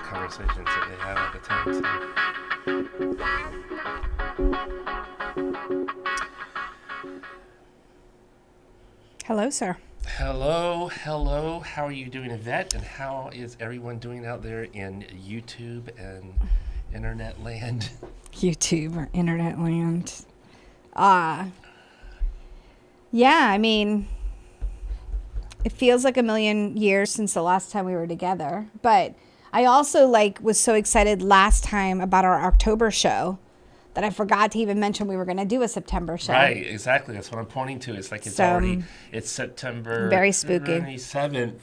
Conversations that they have all the time. Hello, sir. Hello. How are you doing, Yvette? And how is everyone doing out there in YouTube and internet land? YouTube or internet land. Yeah, I mean, it feels like a million years since the last time we were together. But I also was so excited last time about our October show that I forgot to even mention we were going to do a September show. Right, exactly. That's what I'm pointing to. It's like it's September very spooky 27th,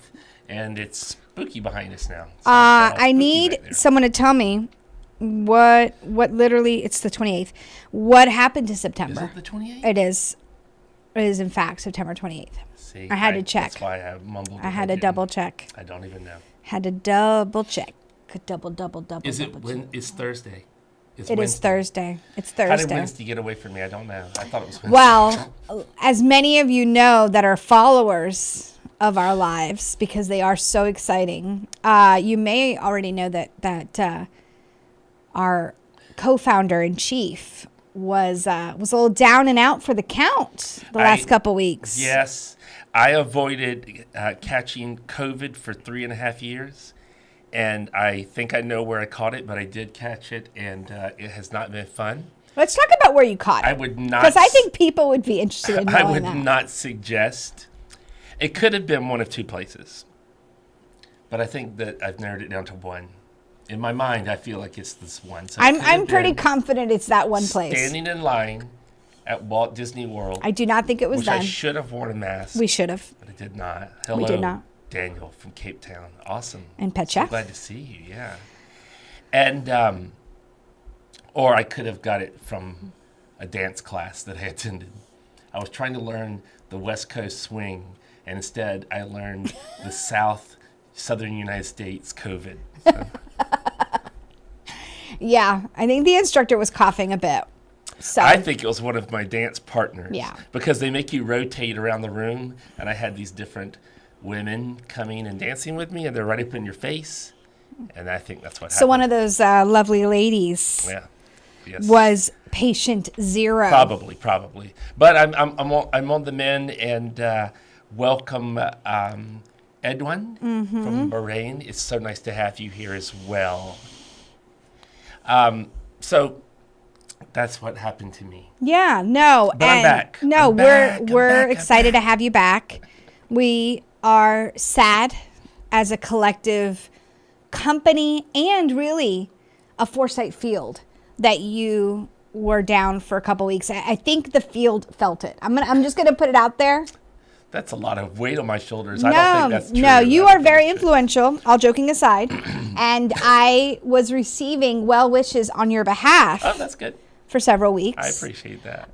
and it's spooky behind us now. I need someone to tell me what literally, it's the 28th. What happened to September? Is it the 28th? It is. It is, in fact, September 28th. See, I had to check. That's why I mumbled. I had to double check. I don't even know. Had to double check. Double. Is it when? It's Thursday. It is Thursday. It's Thursday. How did Wednesday get away from me? I don't know. I thought it was Wednesday. Well, as many of you know that are followers of our lives, because they are so exciting, you may already know that our co-founder in chief was a little down and out for the count the last couple weeks. Yes. I avoided catching COVID for 3.5 years. And I think I know where I caught it, but I did catch it, and it has not been fun. Let's talk about where you caught it. I would not. Because I think people would be interested in knowing I would not suggest. It could have been one of two places. But I think that I've narrowed it down to one. In my mind, I feel like it's this one. So I'm pretty confident it's that one place. Standing in line at Walt Disney World. I do not think it was which done. I should have worn a mask. We should have. But I did not. Hello. We did not. Daniel from Cape Town. Awesome. And Pet Chef. Glad to see you, yeah. And, or I could have got it from a dance class that I attended. I was trying to learn the West Coast swing, and instead I learned the Southern United States COVID. So. Yeah, I think the instructor was coughing a bit. So. I think it was one of my dance partners. Yeah. Because they make you rotate around the room, and I had these different women coming and dancing with me, and they're right up in your face, and I think that's what happened. So one of those lovely ladies was patient zero. Probably. But I'm on the mend, and welcome Edwin from Bahrain. It's so nice to have you here as well. So that's what happened to me. Yeah, no, but I'm back. No, we're excited to have you back. We are sad as a collective company and really a Foresight field that you were down for a couple weeks. I think the field felt it. I'm just gonna put it out there. That's a lot of weight on my shoulders. I don't No, think that's true. no, you are very influential. influential, all joking aside. And I was receiving well wishes on your behalf Oh, that's good. for several weeks. I appreciate that.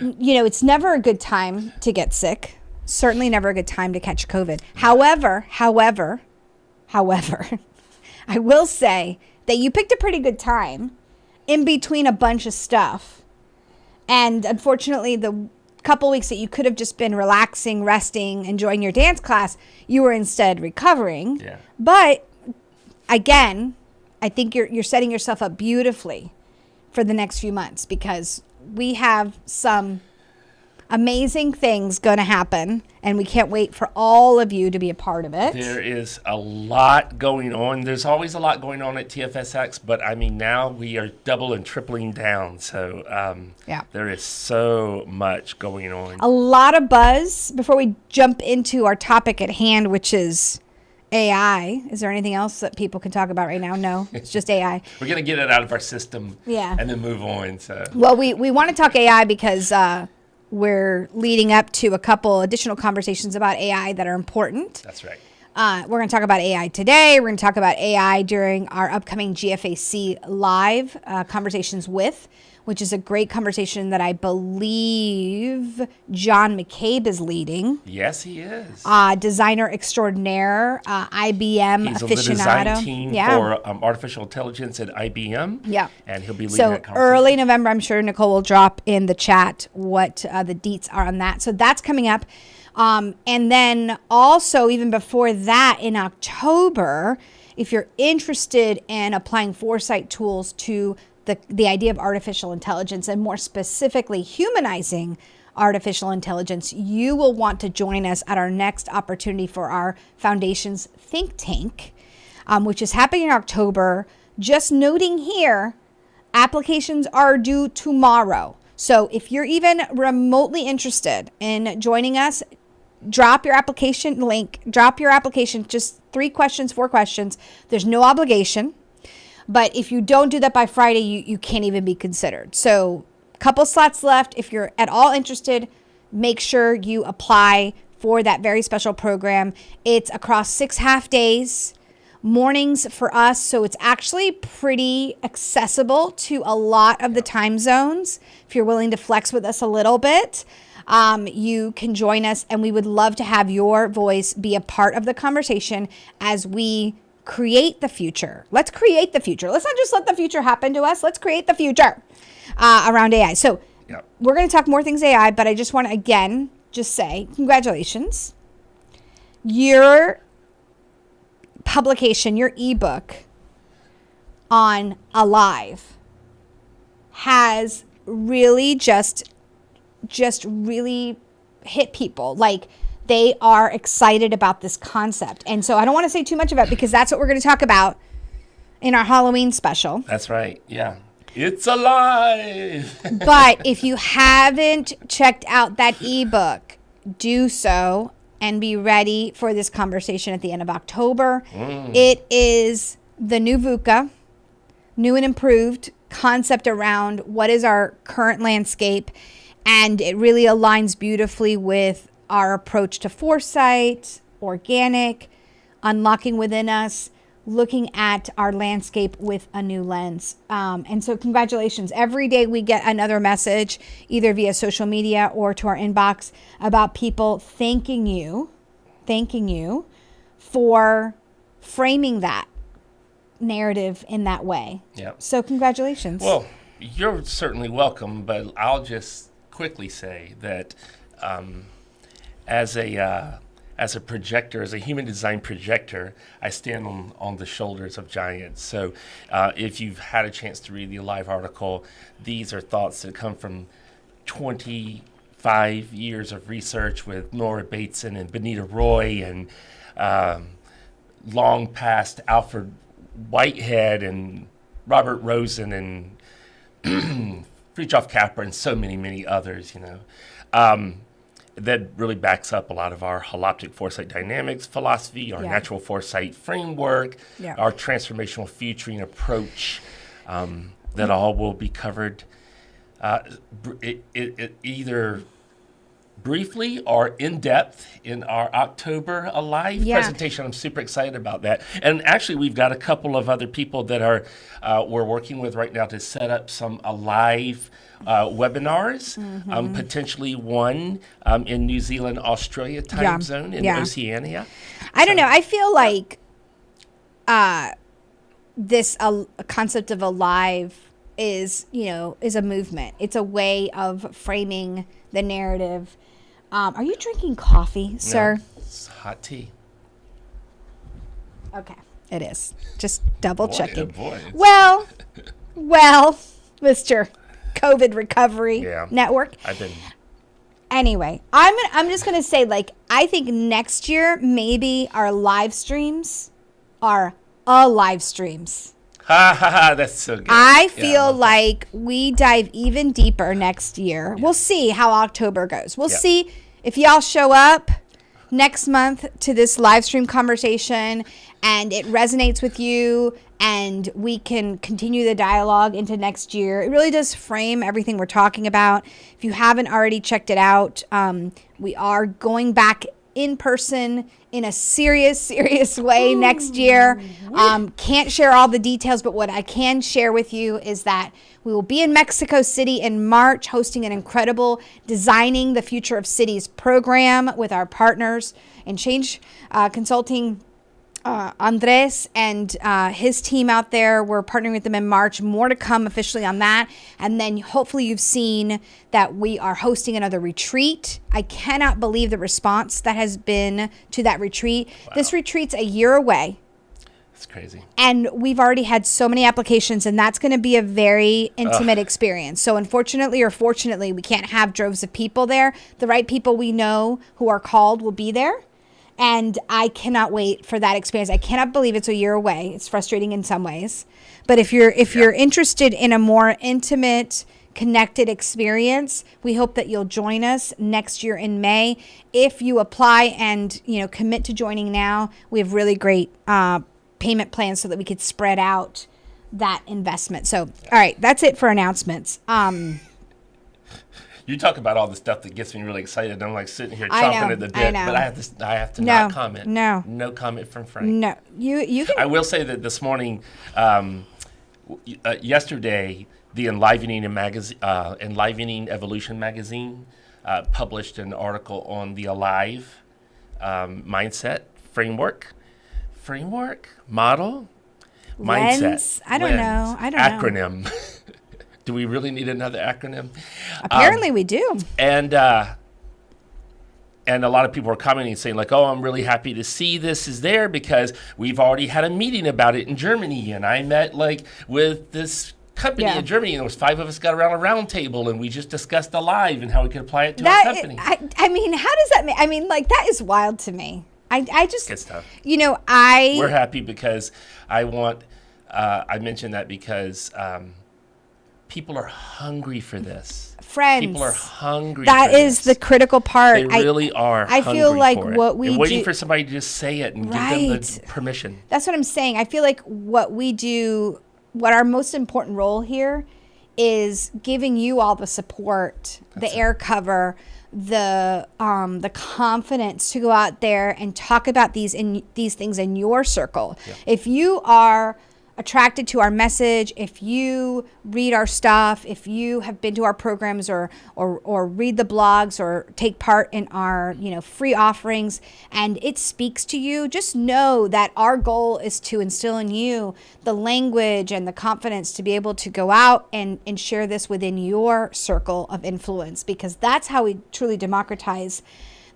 It's never a good time to get sick. Certainly never a good time to catch COVID. However, I will say that you picked a pretty good time in between a bunch of stuff. And unfortunately, the couple weeks that you could have just been relaxing, resting, enjoying your dance class, you were instead recovering. Yeah. But again, I think you're setting yourself up beautifully for the next few months, because we have some amazing things going to happen, and we can't wait for all of you to be a part of it. There is a lot going on. There's always a lot going on at TFSX, but I mean, now we are double and tripling down. So there is so much going on. A lot of buzz. Before we jump into our topic at hand, which is AI, is there anything else that people can talk about right now? No, it's just AI. We're going to get it out of our system and then move on. So, well, we want to talk AI because we're leading up to a couple additional conversations about AI that are important. That's right. We're going to talk about AI today. We're going to talk about AI during our upcoming GFAC Live Conversations With, which is a great conversation that I believe John McCabe is leading. Yes, he is. Designer extraordinaire, IBM He's aficionado. on the design team for artificial intelligence at IBM. Yeah. And he'll be leading So that conversation. early November, I'm sure Nicole will drop in the chat what the deets are on that. So that's coming up. And then also, even before that, in October, if you're interested in applying foresight tools to the idea of artificial intelligence, and more specifically humanizing artificial intelligence, you will want to join us at our next opportunity for our Foundations Think Tank, which is happening in October. Just noting here, applications are due tomorrow. So if you're even remotely interested in joining us, drop your application link, just 3 questions, 4 questions. There's no obligation. But if you don't do that by Friday, you can't even be considered. So a couple slots left. If you're at all interested, make sure you apply for that very special program. It's across 6 half days, mornings for us. So it's actually pretty accessible to a lot of the time zones. If you're willing to flex with us a little bit, you can join us, and we would love to have your voice be a part of the conversation as we create the future. Let's create the future. Let's not just let the future happen to us. Let's create the future around AI. So we're going to talk more things AI, but I just want to, again, just say congratulations. Your publication, your ebook on Alive has really just really hit people. Like, they are excited about this concept. And so I don't want to say too much about it, because that's what we're going to talk about in our Halloween special. That's right. Yeah. It's alive. But if you haven't checked out that ebook, do so and be ready for this conversation at the end of October. It is the new VUCA, new and improved concept around what is our current landscape. And it really aligns beautifully with our approach to foresight, organic, unlocking within us, looking at our landscape with a new lens. And so congratulations. Every day we get another message, either via social media or to our inbox, about people thanking you for framing that narrative in that way. Yep. So congratulations. Well, you're certainly welcome, but I'll just quickly say that as a projector, as a human design projector, I stand on the shoulders of giants. So if you've had a chance to read the Alive article, these are thoughts that come from 25 years of research with Nora Bateson and Benita Roy, and long past Alfred Whitehead and Robert Rosen and Fritjof Capra and so many others, that really backs up a lot of our holoptic foresight dynamics philosophy, our natural foresight framework, our transformational futuring approach, that all will be covered either briefly or in depth in our October Alive Yeah. presentation. I'm super excited about that. And actually, we've got a couple of other people that are we're working with right now to set up some Alive webinars, potentially one in New Zealand, Australia time zone, in Oceania. I don't know. I feel like this concept of Alive is a movement. It's a way of framing the narrative. Are you drinking coffee, sir? No, it's hot tea. Okay, it is. Just double checking. Boy. Well, Mr. COVID Recovery Network. I've been. Anyway, I'm just gonna say, like, I think next year maybe our live streams are live streams. Ha ha ha! That's so good. I feel like we dive even deeper next year. We'll see how October goes. We'll see if y'all show up next month to this live stream conversation and it resonates with you and we can continue the dialogue into next year. It really does frame everything we're talking about. If you haven't already checked it out, we are going back in person in a serious way next year. Can't share all the details, but what I can share with you is that we will be in Mexico City in March hosting an incredible Designing the Future of Cities program with our partners in Change Consulting. Andres and his team out there. We're partnering with them in March. More to come officially on that. And then hopefully you've seen that we are hosting another retreat. I cannot believe the response that has been to that retreat. Wow. This retreat's a year away. That's crazy. And we've already had so many applications, and that's going to be a very intimate experience. So unfortunately or fortunately, we can't have droves of people there. The right people we know who are called will be there. And I cannot wait for that experience. I cannot believe it's a year away. It's frustrating in some ways. But if you're interested in a more intimate, connected experience, we hope that you'll join us next year in May. If you apply and commit to joining now, we have really great payment plans so that we could spread out that investment. So, all right, that's it for announcements. You talk about all the stuff that gets me really excited. I'm like sitting here chomping at the bit, but I have to not comment. No comment from Frank. No, you can. I will say that this morning, yesterday, the Enlivening Evolution magazine published an article on the Alive mindset model, mindset. I don't know. Acronym. Do we really need another acronym? Apparently we do. And a lot of people are commenting saying like, oh, I'm really happy to see this is there because we've already had a meeting about it in Germany. And I met with this company in Germany, and there was 5 of us got around a round table and we just discussed Alive and how we could apply it to our company. I mean, how does that that is wild to me. I just, it's tough. We're happy because I mentioned that because, people are hungry for this. Friends. People are hungry That for is this. the critical part. They really are I feel like what we do. Waiting for somebody to just say it and give them the permission. That's what I'm saying. I feel like what we do, what our most important role here is giving you all the support, the air cover, the confidence to go out there and talk about these things in your circle. Yeah. If you are attracted to our message, if you read our stuff, if you have been to our programs or read the blogs or take part in our free offerings and it speaks to you, just know that our goal is to instill in you the language and the confidence to be able to go out and share this within your circle of influence, because that's how we truly democratize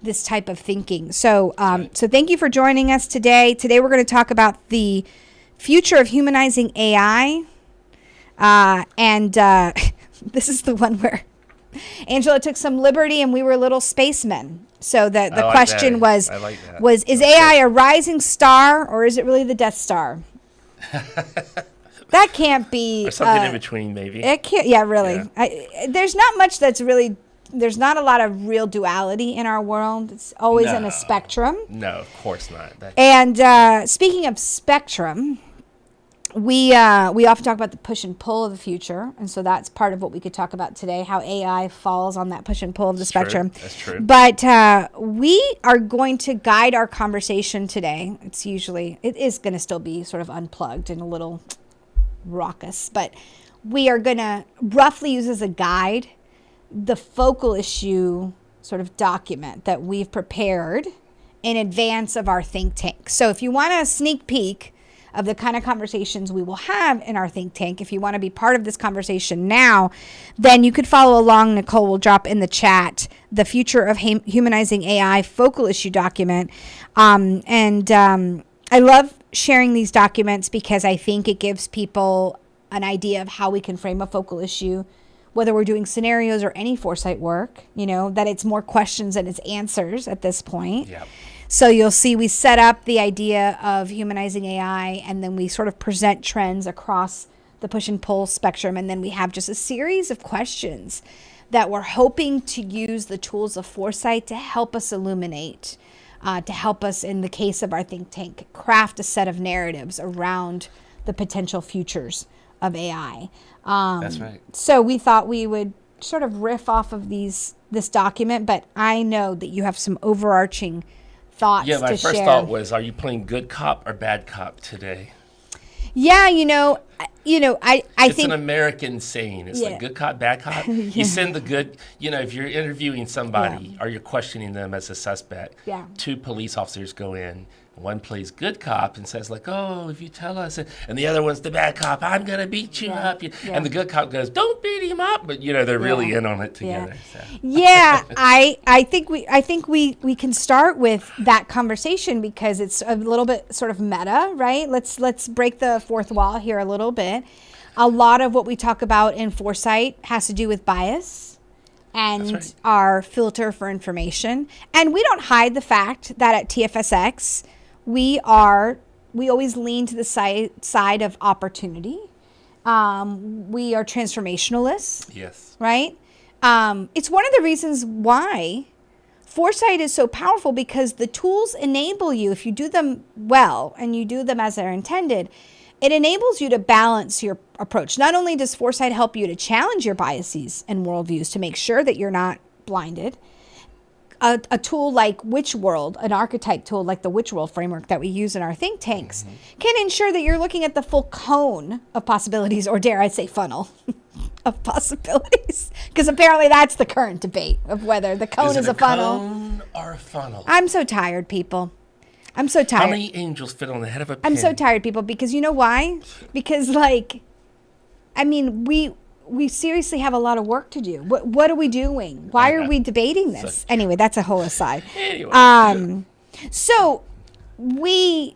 this type of thinking. So so thank you for joining us today. Today we're going to talk about the future of humanizing AI. This is the one where Angela took some liberty and we were little spacemen. So the question was, is AI a rising star or is it really the Death Star? That can't be. Or something in between, maybe. It can't. Yeah, really. Yeah. There's not much that's really. There's not a lot of real duality in our world. It's always in a spectrum. No, of course not. And speaking of spectrum, we often talk about the push and pull of the future, and so that's part of what we could talk about today, how AI falls on that push and pull of the spectrum. That's true. But we are going to guide our conversation today. It is going to still be sort of unplugged and a little raucous, but we are going to roughly use as a guide the focal issue sort of document that we've prepared in advance of our think tank. So if you want a sneak peek of the kind of conversations we will have in our think tank, if you want to be part of this conversation now, then you could follow along. Nicole will drop in the chat the Future of Humanizing AI focal issue document. I love sharing these documents because I think it gives people an idea of how we can frame a focal issue, whether we're doing scenarios or any foresight work, that it's more questions than it's answers at this point. Yep. So you'll see we set up the idea of humanizing AI, and then we sort of present trends across the push and pull spectrum. And then we have just a series of questions that we're hoping to use the tools of foresight to help us illuminate, to help us, in the case of our think tank, craft a set of narratives around the potential futures of AI. That's right. So we thought we would sort of riff off of this document, but I know that you have some overarching thoughts to share. Yeah, my first thought was, are you playing good cop or bad cop today? Yeah, I It's think an American saying. It's like good cop, bad cop. You send the good, if you're interviewing somebody or you're questioning them as a suspect, two police officers go in. One plays good cop and says like, oh, if you tell us, and the other one's the bad cop, I'm going to beat you up. And the good cop goes, don't beat him up. But, they're really in on it together. So. Yeah, I think we can start with that conversation because it's a little bit sort of meta, right? Let's break the fourth wall here a little bit. A lot of what we talk about in foresight has to do with bias and our filter for information. And we don't hide the fact that at TFSX, we always lean to the side of opportunity. We are transformationalists. Yes. Right? It's one of the reasons why foresight is so powerful, because the tools enable you, if you do them well and you do them as they're intended, it enables you to balance your approach. Not only does foresight help you to challenge your biases and worldviews to make sure that you're not blinded, a tool like Witch World, an archetype tool like the Witch World framework that we use in our think tanks, can ensure that you're looking at the full cone of possibilities, or dare I say funnel of possibilities, because apparently that's the current debate of whether the cone is a funnel. Cone or a funnel? I'm so tired, people. I'm so tired. How many angels fit on the head of a pin? I'm so tired, people, because you know why? Because, we seriously have a lot of work to do. What are we doing? Why are we debating this? Anyway, that's a whole aside. Anyway, so I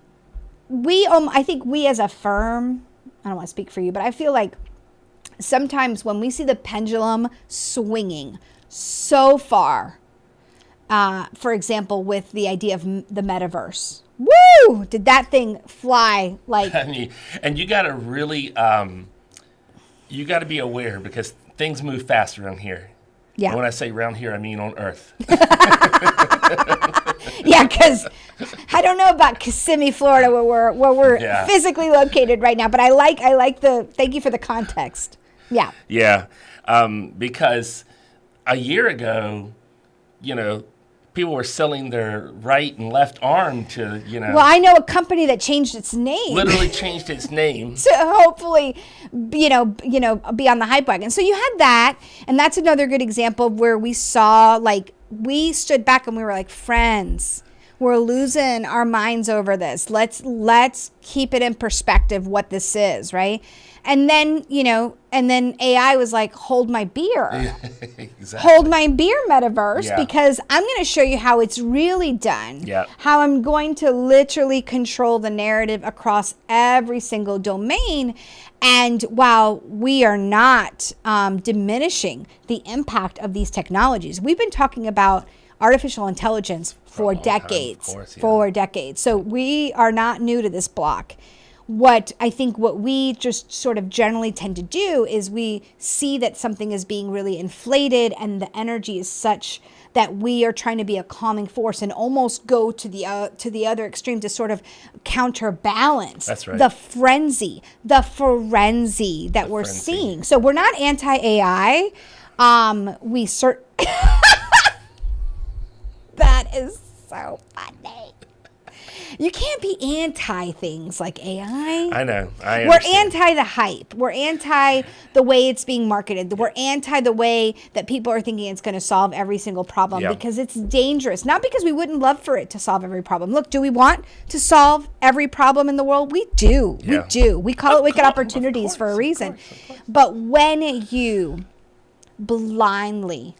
think we as a firm, I don't want to speak for you, but I feel like sometimes when we see the pendulum swinging so far, for example, with the idea of the metaverse. Woo! Did that thing fly like... and you got to really, you got to be aware, because things move fast around here. Yeah. And when I say around here, I mean on Earth. Yeah, because I don't know about Kissimmee, Florida, where we're physically located right now, but I like thank you for the context. Yeah. Yeah, because a year ago, people were selling their right and left arm to, Well, I know a company that changed its name. Literally changed its name. To hopefully, be on the hype wagon. So you had that, and that's another good example of where we saw, we stood back and we were like, friends, we're losing our minds over this. Let's keep it in perspective what this is, right? And then, AI was like, hold my beer. Exactly. Hold my beer, metaverse, because I'm going to show you how it's really done. Yeah. How I'm going to literally control the narrative across every single domain. And while we are not diminishing the impact of these technologies, we've been talking about artificial intelligence for decades. Of course, For decades. So we are not new to this block. what I think what we just sort of generally tend to do is we see that something is being really inflated and the energy is such that we are trying to be a calming force and almost go to the other extreme to sort of counterbalance That's right. the frenzy that we're seeing. So we're not anti-AI. We That is so funny. You can't be anti things like AI. I know. I We're understand. anti the hype. We're anti the way it's being marketed. We're anti the way that people are thinking it's going to solve every single problem Yeah. because it's dangerous. Not because we wouldn't love for it to solve every problem. Look, do we want to solve every problem in the world? We do. Yeah. We do. We call it wicked opportunities for a reason. Of course. But when you blindly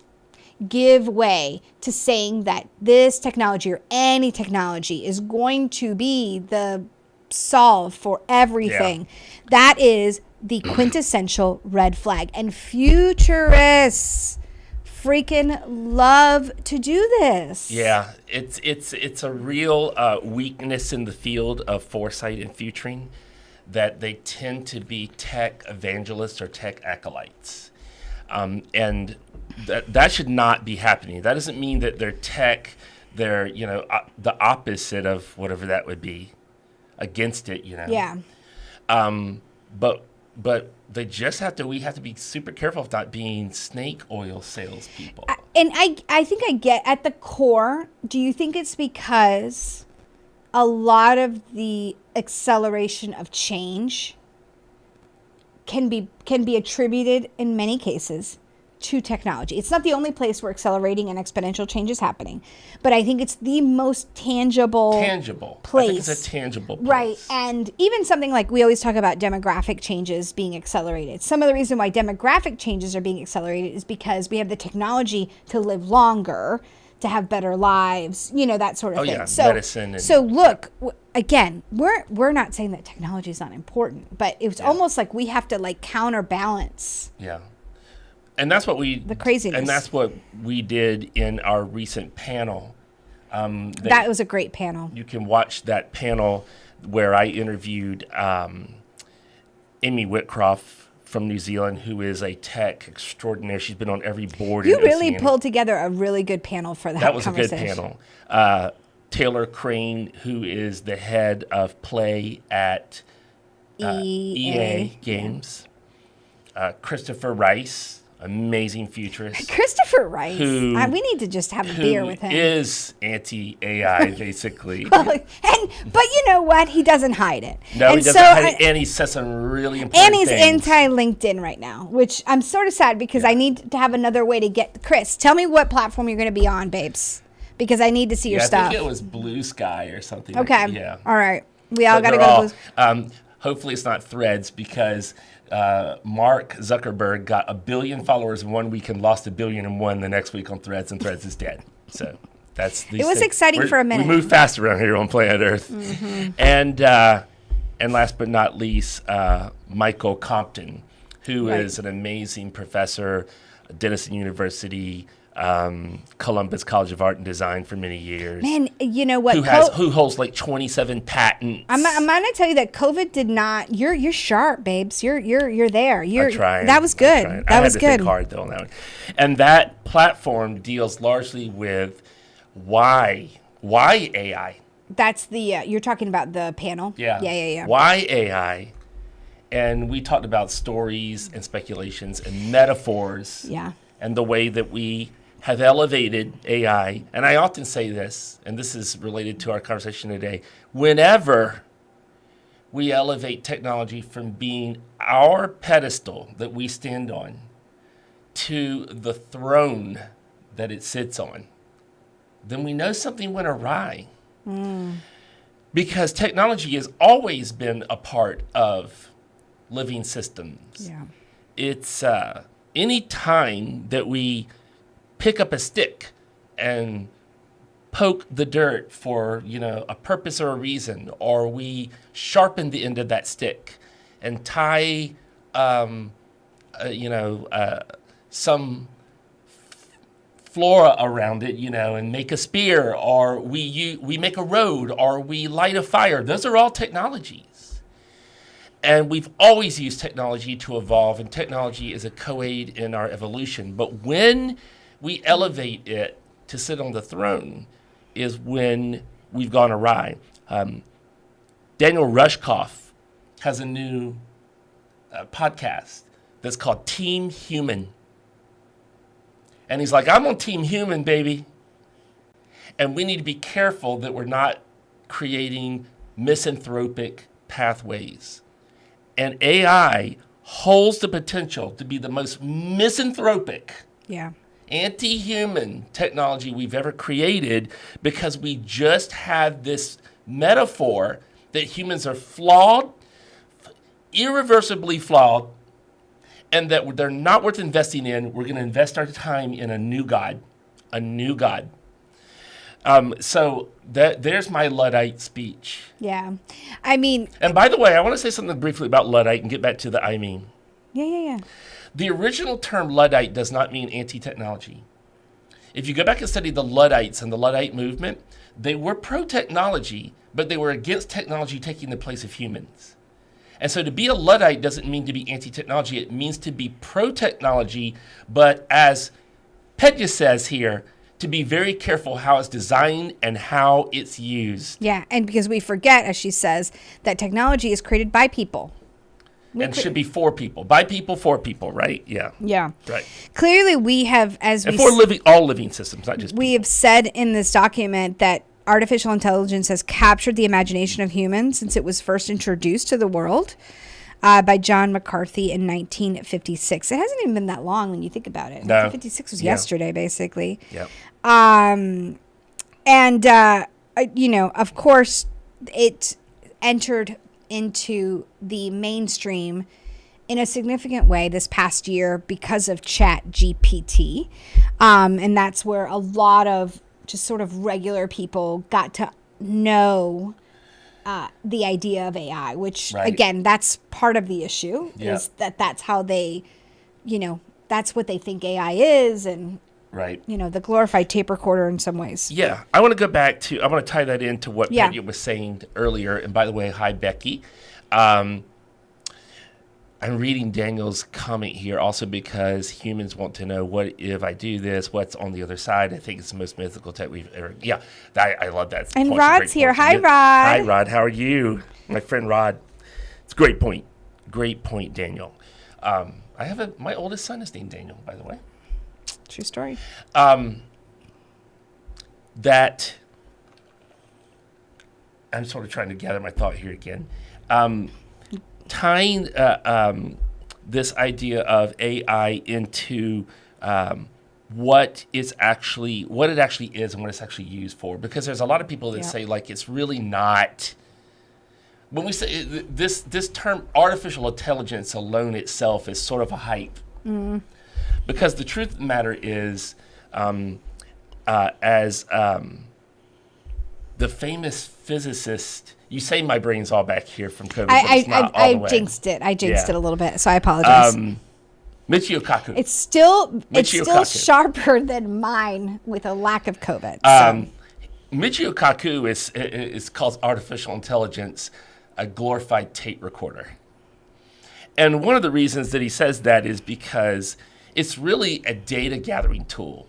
give way to saying that this technology or any technology is going to be the solve for everything, that is the quintessential red flag. And futurists freaking love to do this. Yeah, it's a real weakness in the field of foresight and futuring that they tend to be tech evangelists or tech acolytes. And that should not be happening. That doesn't mean that they're tech, they're, the opposite of whatever that would be, against it, Yeah. But they just we have to be super careful of not being snake oil salespeople. And I think I get at the core, do you think it's because a lot of the acceleration of change can be attributed in many cases to technology? It's not the only place where accelerating and exponential change is happening, but I think it's the most tangible place. I think it's a tangible place. Right. And even something like we always talk about demographic changes being accelerated. Some of the reason why demographic changes are being accelerated is because we have the technology to live longer, to have better lives, that sort of thing. Yeah, So, medicine and- so look, again, we're not saying that technology is not important, but it's almost like we have to like counterbalance. Yeah. And that's what the craziness. And that's what we did in our recent panel. That was a great panel. You can watch that panel where I interviewed Amy Whitcroft from New Zealand, who is a tech extraordinaire. She's been on every board. You in really Oceania. pulled together a really good panel for that. That was a good conversation. panel. Taylor Crane, who is the head of play at EA Games. Christopher Rice, amazing futurist. Christopher Rice. Who- we need to just have a beer with him. Who is anti-AI, basically. But you know what? He doesn't hide it. No, and he doesn't hide it, and he says some really important And he's things. anti-LinkedIn right now, which I'm sort of sad because I need to have another way to get Chris. Tell me what platform you're going to be on, babes, because I need to see your I stuff. think it was Blue Sky or something. Okay. Like that. Yeah. All right. We all But got to they're go all- to Blue. Hopefully it's not Threads because Mark Zuckerberg got 1 billion followers in 1 week and lost 1 billion in one the next week on Threads, and Threads is dead. So that's these It was things. exciting for a minute. We move fast around here on planet Earth. Mm-hmm. And last but not least, Michael Compton, who is an amazing professor at Denison University, Columbus College of Art and Design for many years. Man, you know what? Who holds like 27 patents. I'm gonna tell you that COVID did not. You're sharp, babes. You're there. I'm trying. That was good. I That was had to think good. hard though on that one. And that platform deals largely with why AI. That's the you're talking about the panel. Yeah. Why AI? And we talked about stories and speculations and metaphors. Yeah. And the way that we have elevated AI. And I often say this, and this is related to our conversation today. Whenever we elevate technology from being our pedestal that we stand on to the throne that it sits on, then we know something went awry. Because technology has always been a part of living systems. Yeah. It's any time that we pick up a stick and poke the dirt for a purpose or a reason, or we sharpen the end of that stick and tie some flora around it, and make a spear, or we make a road, or we light a fire. Those are all technologies. And we've always used technology to evolve, and technology is a co-aid in our evolution. But when we elevate it to sit on the throne is when we've gone awry. Daniel Rushkoff has a new podcast that's called Team Human. And he's like, I'm on Team Human, baby. And we need to be careful that we're not creating misanthropic pathways. And AI holds the potential to be the most misanthropic, anti-human technology we've ever created, because we just have this metaphor that humans are flawed, irreversibly flawed, and that they're not worth investing in. We're going to invest our time in a new God, a new God. So there's my Luddite speech. Yeah. I mean... And by the way, I want to say something briefly about Luddite and get back to the I mean. Yeah. The original term Luddite does not mean anti-technology. If you go back and study the Luddites and the Luddite movement, they were pro-technology, but they were against technology taking the place of humans. And so to be a Luddite doesn't mean to be anti-technology. It means to be pro-technology, but as Petya says here, to be very careful how it's designed and how it's used. Yeah, and because we forget, as she says, that technology is created by people. And should be for people. By people, for people, right? Yeah. Yeah. Right. Clearly, we have, and for all living systems, not just people. We have said in this document that artificial intelligence has captured the imagination of humans since it was first introduced to the world by John McCarthy in 1956. It hasn't even been that long when you think about it. 1956 was yesterday, basically. Yep. Of course, it entered into the mainstream in a significant way this past year because of ChatGPT. And that's where a lot of just sort of regular people got to know the idea of AI, which, again, that's part of the issue, is that's how they, that's what they think AI is, and, the glorified tape recorder in some ways. Yeah. I want to tie that into what Petya was saying earlier. And by the way, hi, Becky. I'm reading Daniel's comment here also because humans want to know, what if I do this? What's on the other side? I think it's the most mythical tech we've ever. Yeah, I love that. And Rod's here. Hi, Rod. Hi, Rod. How are you? My friend Rod. It's a great point. Great point, Daniel. My oldest son is named Daniel, by the way. True story. That I'm sort of trying to gather my thought here again. Tying this idea of AI into what it actually is and what it's actually used for, because there's a lot of people that say, like, it's really not. When we say this term artificial intelligence alone itself is sort of a hype, because the truth of the matter is, as the famous physicist. You say my brain's all back here from COVID, but it's not all the way. I jinxed it a little bit, so I apologize. Michio Kaku. It's still sharper than mine with a lack of COVID. So. Michio Kaku is called artificial intelligence a glorified tape recorder. And one of the reasons that he says that is because it's really a data gathering tool.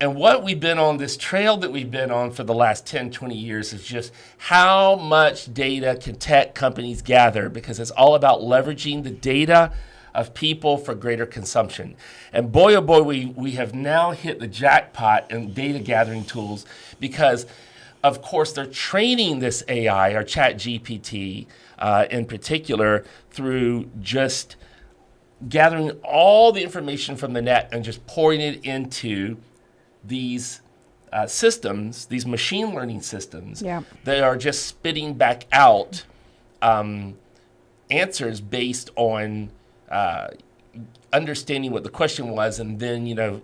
And what we've been on, this trail that we've been on for the last 10, 20 years is just how much data can tech companies gather, because it's all about leveraging the data of people for greater consumption. And boy, oh boy, we have now hit the jackpot in data gathering tools, because of course they're training this AI, or ChatGPT in particular, through just gathering all the information from the net and just pouring it into these systems, these machine learning systems, they are just spitting back out answers based on understanding what the question was, and then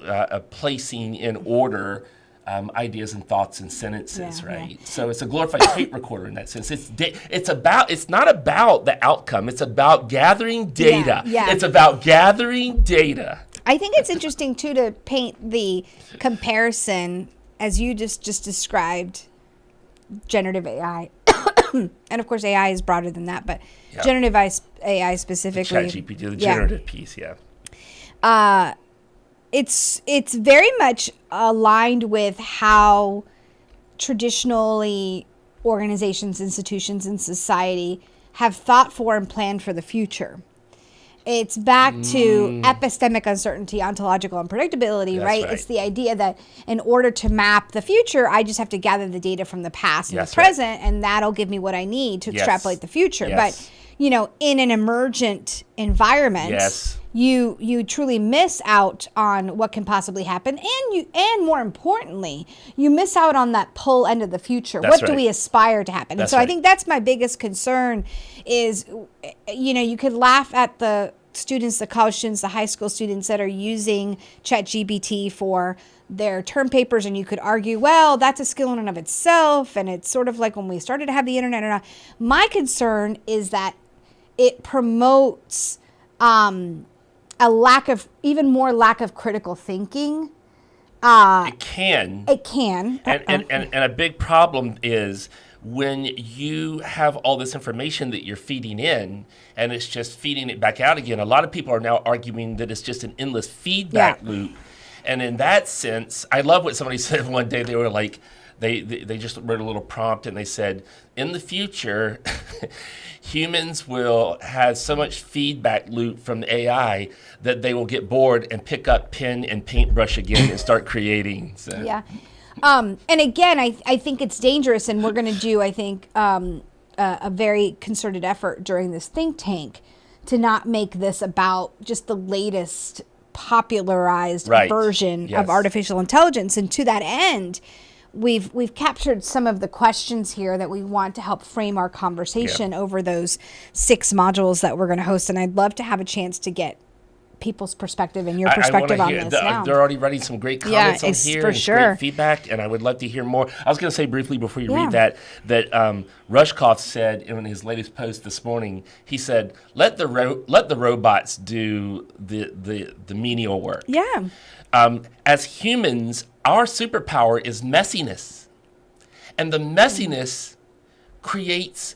placing in order ideas and thoughts and sentences, right? So it's a glorified tape recorder in that sense. It's not about the outcome. It's about gathering data. It's about gathering data. I think it's interesting, too, to paint the comparison, as you just described generative AI And of course, AI is broader than that, but Yeah. generative AI specifically. ChatGPT, the generative piece, yeah. It's very much aligned with how traditionally organizations, institutions, and society have thought for and planned for the future. It's back to epistemic uncertainty, ontological unpredictability, That's right? right. It's the idea that in order to map the future, I just have to gather the data from the past and That's the right. present, and that'll give me what I need to Yes. extrapolate the future. Yes. But in an emergent environment, Yes. you truly miss out on what can possibly happen, and more importantly, you miss out on that pull end of the future. That's What do right. we aspire to happen? And That's so I right. think that's my biggest concern is, you could laugh at the students, the college students, the high school students that are using ChatGPT for their term papers, and you could argue, well, that's a skill in and of itself, and it's sort of like when we started to have the internet or not. My concern is that it promotes even more lack of critical thinking. It can. It can. And a big problem is when you have all this information that you're feeding in and it's just feeding it back out again. A lot of people are now arguing that it's just an endless feedback loop. And in that sense, I love what somebody said one day. They were like, they just wrote a little prompt and they said, in the future, humans will have so much feedback loop from the AI that they will get bored and pick up pen and paintbrush again and start creating. So. Yeah. And again, I think it's dangerous, and we're going to do, I think, a very concerted effort during this think tank to not make this about just the latest popularized version of artificial intelligence. And to that end, we've captured some of the questions here that we want to help frame our conversation over those 6 modules that we're going to host. And I'd love to have a chance to get people's perspective and your perspective on this now. They're already writing some great comments on here for and sure. great feedback, and I would love to hear more. I was going to say briefly before you read that Rushkoff said in his latest post this morning, he said, let the robots do the menial work. Yeah. As humans, our superpower is messiness, and the messiness creates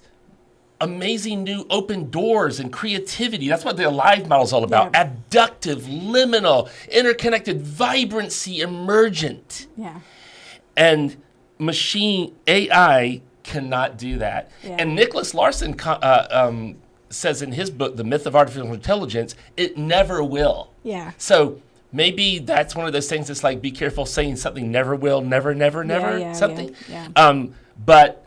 amazing new open doors and creativity. That's what the Alive model is all about. Yeah. Abductive, liminal, interconnected, vibrancy, emergent. Yeah. And machine AI cannot do that. Yeah. And Nicholas Larson says in his book, The Myth of Artificial Intelligence, it never will. Yeah. So maybe that's one of those things that's like, be careful saying something never will, never, something. Yeah. But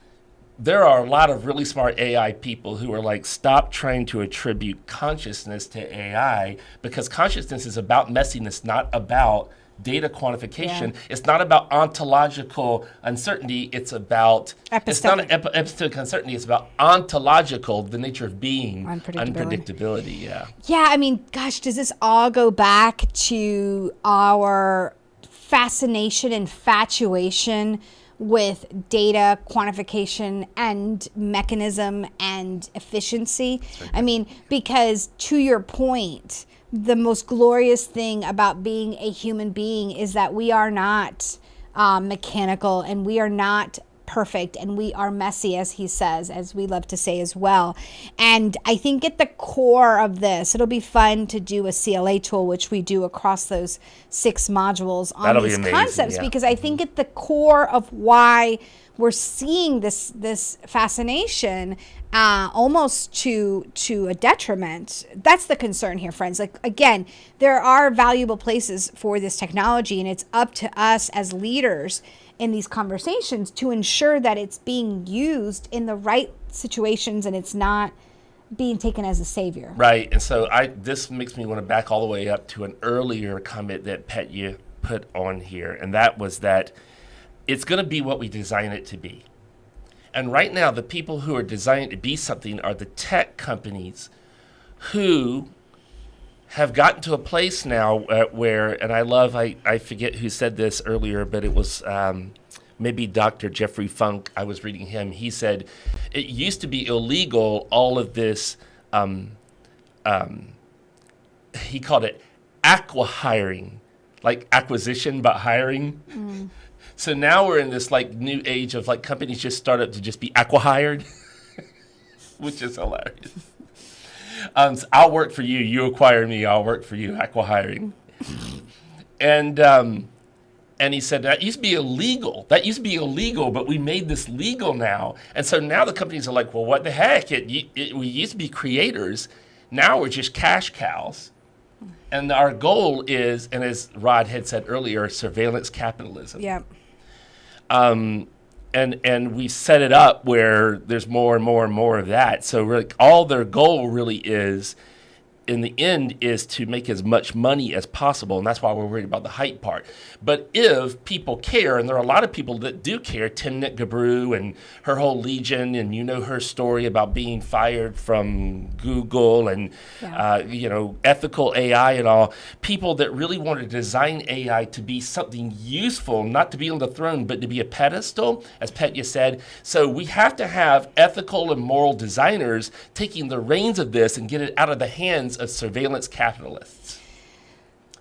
there are a lot of really smart AI people who are like, stop trying to attribute consciousness to AI, because consciousness is about messiness, not about data quantification. Yeah. It's not about ontological uncertainty. It's about, it's not epistemic uncertainty. It's about ontological, the nature of being, unpredictability. Yeah. Yeah. I mean, gosh, does this all go back to our fascination, infatuation with data quantification and mechanism and efficiency? I mean, because to your point, the most glorious thing about being a human being is that we are not mechanical, and we are not perfect, and we are messy, as he says, as we love to say as well. And I think at the core of this, it'll be fun to do a CLA tool, which we do across those 6 modules on these concepts, because I think at the core of why we're seeing this fascination almost to a detriment. That's the concern here, friends. Like, again, there are valuable places for this technology, and it's up to us as leaders in these conversations to ensure that it's being used in the right situations and it's not being taken as a savior. Right. And so this makes me want to back all the way up to an earlier comment that Pet put on here, and that was that it's going to be what we design it to be. And right now, the people who are designing it to be something are the tech companies who have gotten to a place now where, and I forget who said this earlier, but it was maybe Dr. Jeffrey Funk. I was reading him. He said it used to be illegal, all of this, he called it acqui-hiring, like acquisition, but hiring. So now we're in this like new age of like companies just start up to just be acqui-hired. which is hilarious. So I'll work for you. You acquire me. I'll work for you. Acqui-hiring. And he said, that used to be illegal. That used to be illegal, but we made this legal now. And so now the companies are like, well, what the heck? We used to be creators. Now we're just cash cows. And our goal is, and as Rod had said earlier, surveillance capitalism. Yep. And we set it up where there's more and more and more of that. So really, all their goal really is, in the end, is to make as much money as possible, and that's why we're worried about the hype part. But if people care, and there are a lot of people that do care, Timnit Gebru and her whole legion, and you know her story about being fired from Google and ethical AI and all, people that really want to design AI to be something useful, not to be on the throne, but to be a pedestal, as Petya said. So we have to have ethical and moral designers taking the reins of this and get it out of the hands of surveillance capitalists.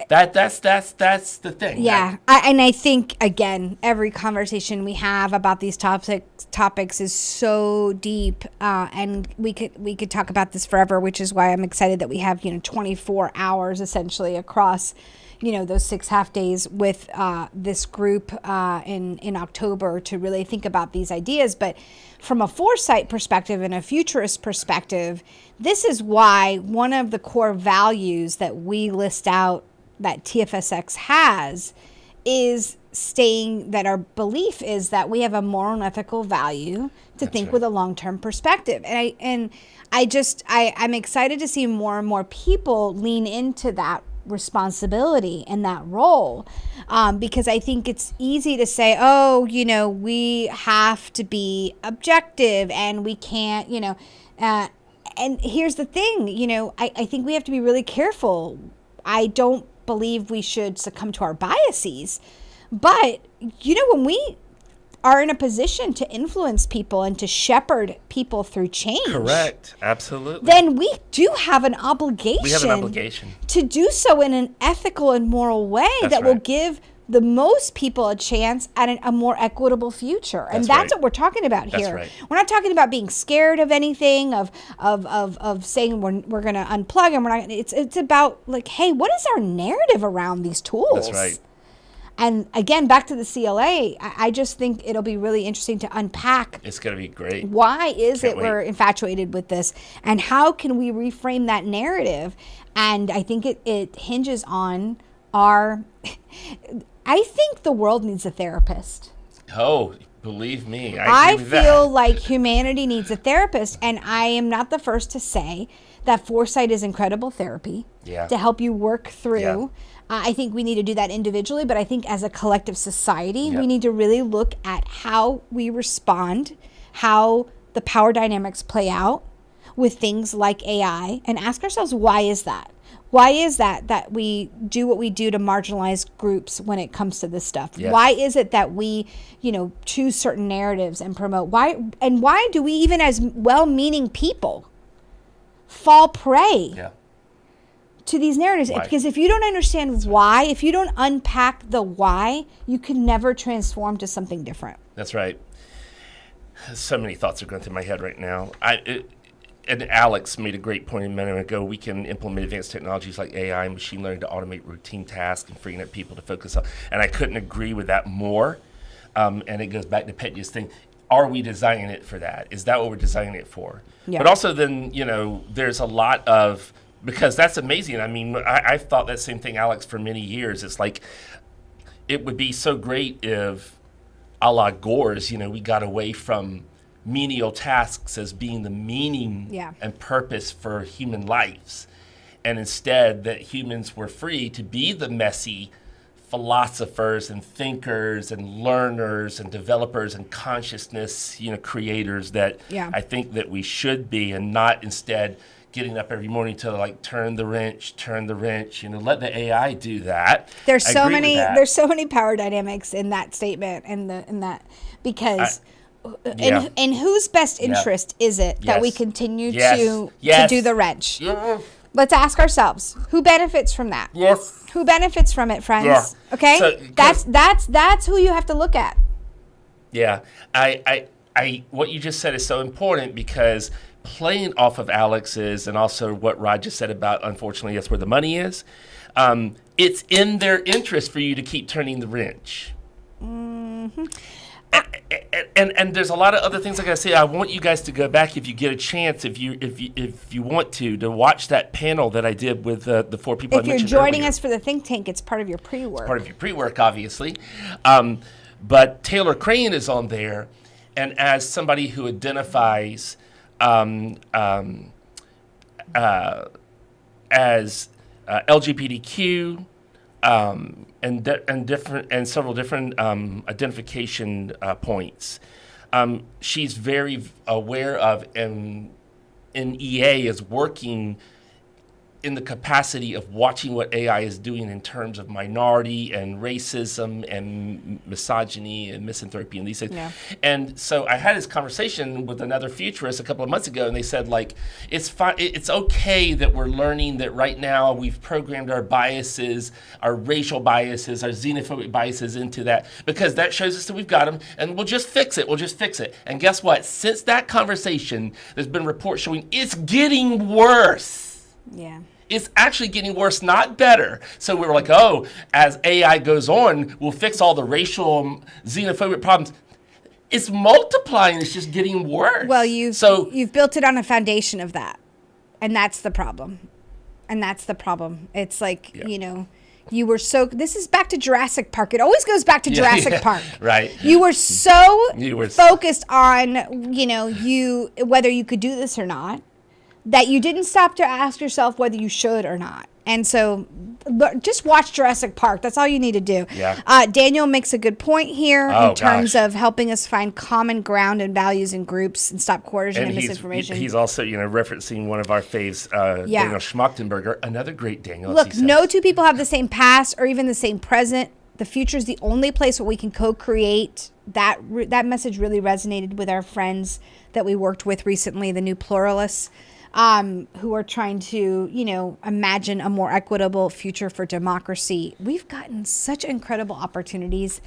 That's the thing. Yeah, I think, again, every conversation we have about these topics is so deep, and we could talk about this forever, which is why I'm excited that we have 24 hours essentially across those 6 half days with this group in October to really think about these ideas. But from a foresight perspective and a futurist perspective, this is why one of the core values that we list out that TFSX has is staying, that our belief is that we have a moral and ethical value to think with a long-term perspective. And I'm excited to see more and more people lean into that responsibility and that role, because I think it's easy to say, we have to be objective and we can't, and here's the thing, I think we have to be really careful. I don't believe we should succumb to our biases, but when we are in a position to influence people and to shepherd people through change. Correct. Absolutely. Then we do have an obligation. We have an obligation to do so in an ethical and moral way that will give the most people a chance at a more equitable future. And that's what we're talking about here. Right. We're not talking about being scared of anything, of saying we're going to unplug and we're not. It's about like, hey, what is our narrative around these tools? That's right. And again, back to the CLA, I just think it'll be really interesting to unpack. It's going to be great. Why is it we're infatuated with this? And how can we reframe that narrative? And I think it hinges on our... I think the world needs a therapist. Oh, believe me. I feel like humanity needs a therapist. And I am not the first to say that foresight is incredible therapy to help you work through. Yeah. I think we need to do that individually, but I think as a collective society, we need to really look at how we respond, how the power dynamics play out with things like AI, and ask ourselves, why is that? Why is that we do what we do to marginalize groups when it comes to this stuff? Yes. Why is it that we, choose certain narratives and promote? Why do we, even as well-meaning people, fall prey to these narratives? Because if you don't understand why, if you don't unpack the why, you can never transform to something different. That's right. So many thoughts are going through my head right now. And Alex made a great point a minute ago. We can implement advanced technologies like AI and machine learning to automate routine tasks and freeing up people to focus on. And I couldn't agree with that more. And it goes back to Petya's thing. Are we designing it for that? Is that what we're designing it for? Yeah. But also then, there's a lot of, because that's amazing. I mean, I've thought that same thing, Alex, for many years. It's like, it would be so great if, a la Gore's, we got away from menial tasks as being the meaning and purpose for human lives. And instead that humans were free to be the messy philosophers and thinkers and learners and developers and consciousness, creators that I think that we should be, and not instead getting up every morning to like turn the wrench, let the AI do that. There's so many power dynamics in that statement and in that, because in whose best interest is it that we continue to do the wrench? Let's ask ourselves, who benefits from that? Yes. Who benefits from it, friends? Yeah. Okay? So, that's who you have to look at. Yeah. I what you just said is so important, because playing off of Alex's and also what Rod just said about, unfortunately, that's where the money is. It's in their interest for you to keep turning the wrench. Mm-hmm. And there's a lot of other things I gotta say. I want you guys to go back if you get a chance, if you want to watch that panel that I did with the 4 people. If you're joining us for the think tank, it's part of your pre-work. Part of your pre-work, obviously. But Taylor Crane is on there, and as somebody who identifies as LGBTQ. And several different identification points. She's very aware of, and in EA is working in the capacity of watching what AI is doing in terms of minority and racism and misogyny and misanthropy and these things. Yeah. And so I had this conversation with another futurist a couple of months ago, and they said, like, it's fine, it's okay that we're learning that right now we've programmed our biases, our racial biases, our xenophobic biases into that, because that shows us that we've got them, and we'll just fix it. And guess what? Since that conversation, there's been reports showing it's getting worse. Yeah. It's actually getting worse, not better. So we were like, oh, as AI goes on, we'll fix all the racial xenophobic problems. It's multiplying. It's just getting worse. Well, you've built it on a foundation of that. And that's the problem. It's like, you were this is back to Jurassic Park. It always goes back to Jurassic Park. Right. You were so focused on, whether you could do this or not, that you didn't stop to ask yourself whether you should or not. And so just watch Jurassic Park. That's all you need to do. Yeah. Daniel makes a good point here in terms of helping us find common ground and values in groups and stop coercion and misinformation. He's also, referencing one of our faves, Daniel Schmachtenberger, another great Daniel. Look, no two people have the same past or even the same present. The future is the only place where we can co-create. That message really resonated with our friends that we worked with recently, the New Pluralists. Who are trying to, imagine a more equitable future for democracy. We've gotten such incredible opportunities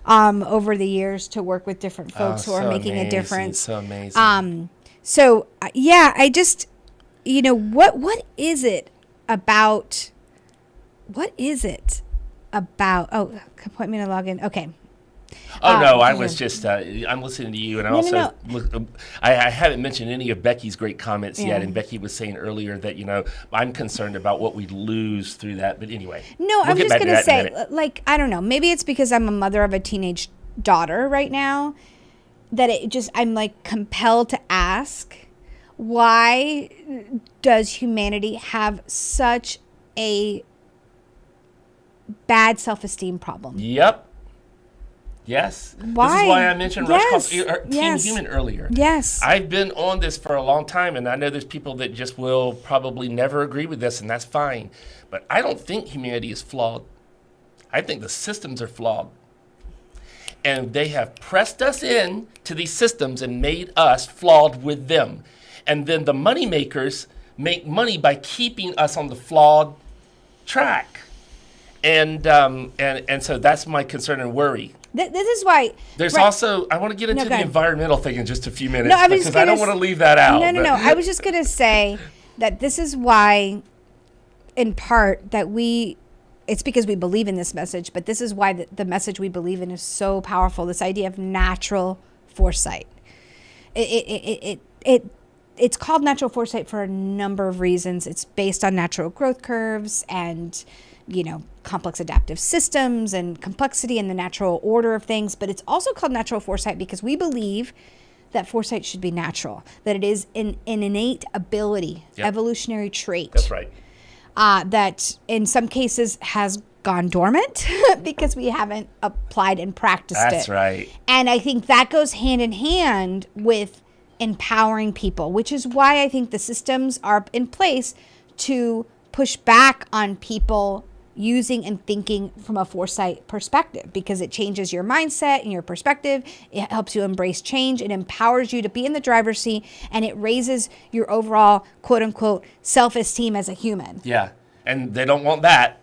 over the years to work with different folks who are making a difference. So amazing. I just, what is it about? Oh, point me to log in. Okay. Oh, no, I was just, I'm listening to you, and I haven't mentioned any of Becky's great comments yet, and Becky was saying earlier that, I'm concerned about what we lose through that, but anyway. No, I'm just going to say, I don't know, maybe it's because I'm a mother of a teenage daughter right now, that I'm compelled to ask, why does humanity have such a bad self-esteem problem? Yep. Yes. Why? This is why I mentioned Team Human earlier. Yes. I've been on this for a long time, and I know there's people that just will probably never agree with this, and that's fine. But I don't think humanity is flawed. I think the systems are flawed. And they have pressed us in to these systems and made us flawed with them. And then the money makers make money by keeping us on the flawed track. And so that's my concern and worry. This is why. There's also, I want to get into the environmental thing in just a few minutes, because I don't want to leave that out. No. I was just going to say that this is why, in part, it's because we believe in this message, but this is why the message we believe in is so powerful. This idea of natural foresight. It's called natural foresight for a number of reasons. It's based on natural growth curves and complex adaptive systems and complexity and the natural order of things. But it's also called natural foresight because we believe that foresight should be natural, that it is an innate ability, evolutionary trait. That's right. That in some cases has gone dormant because we haven't applied and practiced it. That's right. And I think that goes hand in hand with empowering people, which is why I think the systems are in place to push back on people using and thinking from a foresight perspective, because it changes your mindset and your perspective. It helps you embrace change. It empowers you to be in the driver's seat, and it raises your overall, quote unquote, self-esteem as a human. Yeah. And they don't want that.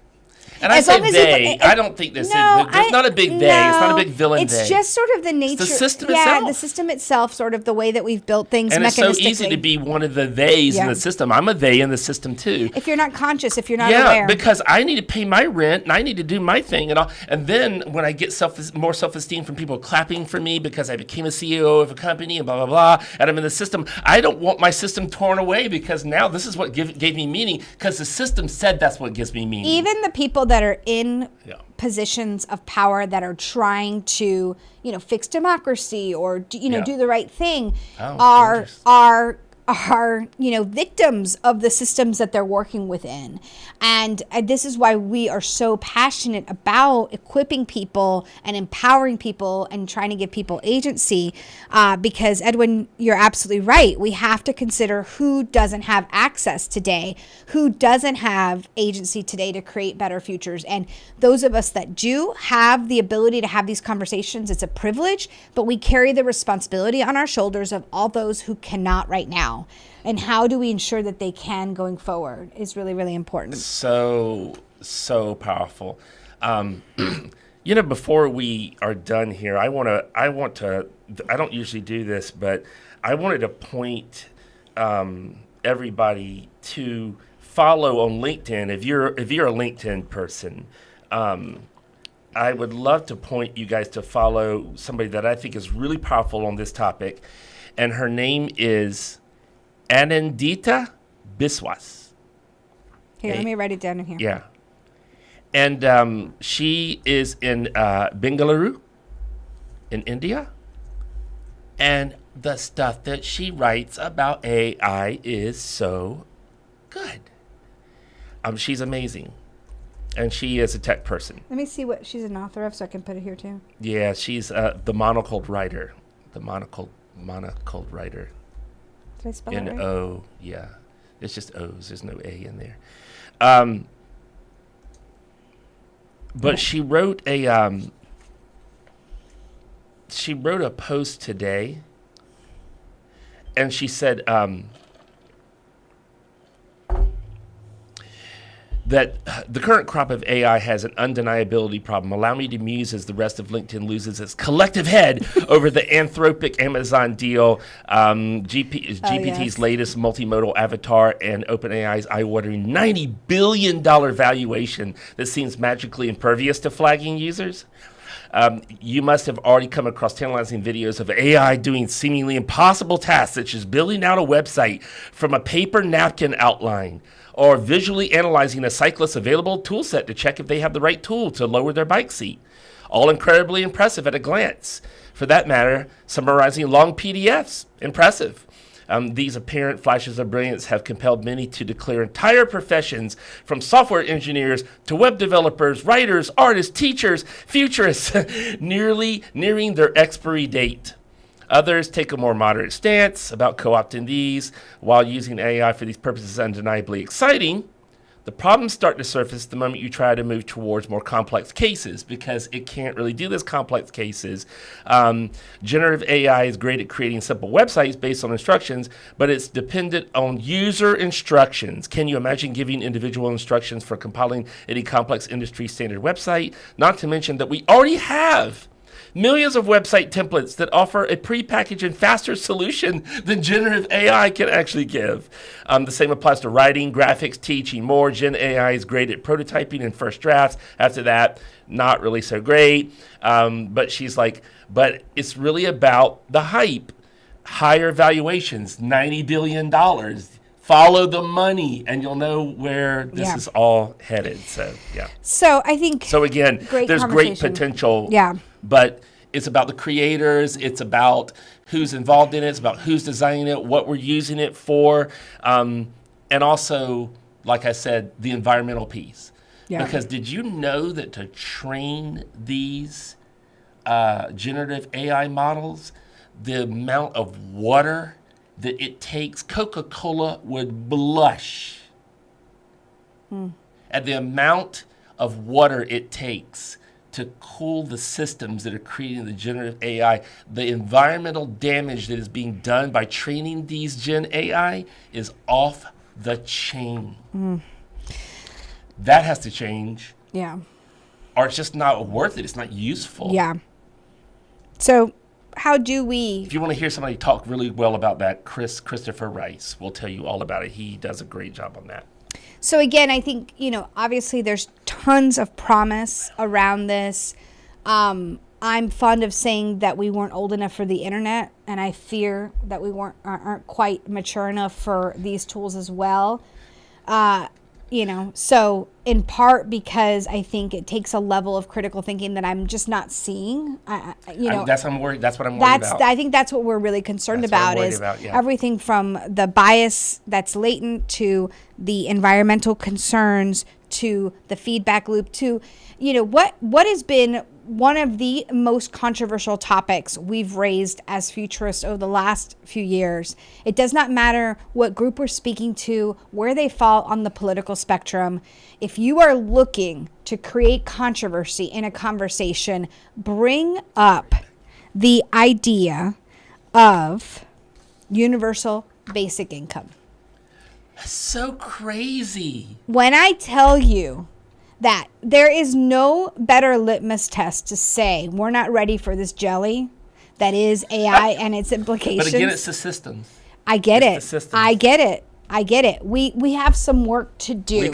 And I As say long as they. I don't think this is. There's not a big they. It's not a big villain It's they. just sort of the nature. It's the system yeah, itself. the system itself, sort of the way that we've built things And it's mechanistically. so easy to be one of the theys in the system. I'm a they in the system too. If you're not conscious, if you're not aware. Yeah, because I need to pay my rent and I need to do my thing and all. And then when I get more self-esteem from people clapping for me because I became a CEO of a company and blah, blah, blah, and I'm in the system, I don't want my system torn away because now this is what gave me meaning because the system said that's what gives me meaning. Even the people that are in positions of power that are trying to, fix democracy or, do the right thing are victims of the systems that they're working within. And this is why we are so passionate about equipping people and empowering people and trying to give people agency. Because, Edwin, you're absolutely right. We have to consider who doesn't have access today, who doesn't have agency today to create better futures. And those of us that do have the ability to have these conversations, it's a privilege, but we carry the responsibility on our shoulders of all those who cannot right now. And how do we ensure that they can going forward is really, really important. So powerful. Before we are done here, I don't usually do this, but I wanted to point everybody to follow on LinkedIn. If you're a LinkedIn person, I would love to point you guys to follow somebody that I think is really powerful on this topic. And her name is Anandita Biswas. Here, let me write it down in here. Yeah. And she is in Bengaluru in India. And the stuff that she writes about AI is so good. She's amazing. And she is a tech person. Let me see what she's an author of so I can put it here too. Yeah, she's the monocled writer. The monocled writer. Did I spell it right? N-O, yeah. It's just O's. There's no A in there. But she wrote a post today, and she said that the current crop of AI has an undeniability problem. Allow me to muse as the rest of LinkedIn loses its collective head over the Anthropic Amazon deal, GPT's latest multimodal avatar, and OpenAI's eye-watering $90 billion valuation that seems magically impervious to flagging users. You must have already come across tantalizing videos of AI doing seemingly impossible tasks, such as building out a website from a paper napkin outline, or visually analyzing a cyclist's available tool set to check if they have the right tool to lower their bike seat. All incredibly impressive at a glance. For that matter, summarizing long PDFs. Impressive. These apparent flashes of brilliance have compelled many to declare entire professions, from software engineers to web developers, writers, artists, teachers, futurists, nearing their expiry date. Others take a more moderate stance about co-opting these. While using AI for these purposes is undeniably exciting, the problems start to surface the moment you try to move towards more complex cases, because it can't really do this complex cases. Generative AI is great at creating simple websites based on instructions, but it's dependent on user instructions. Can you imagine giving individual instructions for compiling any complex industry standard website? Not to mention that we already have millions of website templates that offer a prepackaged and faster solution than generative AI can actually give. The same applies to writing, graphics, teaching, more. Gen AI is great at prototyping and first drafts. After that, not really so great. But she's like, but it's really about the hype. Higher valuations, $90 billion. Follow the money, and you'll know where this is all headed. So, yeah. So, I think... So, again, there's great potential. Yeah. But it's about the creators. It's about who's involved in it. It's about who's designing it, what we're using it for. And also, like I said, the environmental piece. Yeah. Because did you know that to train these generative AI models, the amount of water that it takes, Coca-Cola would blush at the amount of water it takes to cool the systems that are creating the generative AI. The environmental damage that is being done by training these Gen AI is off the chain. That has to change. Yeah. or it's just not worth it. It's not useful. Yeah. So how do we... If you want to hear somebody talk really well about that, Christopher Rice will tell you all about it. He does a great job on that. So again, I think, obviously there's tons of promise around this. I'm fond of saying that we weren't old enough for the internet, and I fear that we aren't quite mature enough for these tools as well. So in part because I think it takes a level of critical thinking that I'm just not seeing. That's what I'm worried about. I think that's what we're really concerned about is everything from the bias that's latent to the environmental concerns to the feedback loop to, what has been one of the most controversial topics we've raised as futurists over the last few years. It does not matter what group we're speaking to, where they fall on the political spectrum. If you are looking to create controversy in a conversation, bring up the idea of universal basic income. That's so crazy. When I tell you that there is no better litmus test to say we're not ready for this jelly that is AI and its implications. But again, it's the systems. I get it. We have some work to do.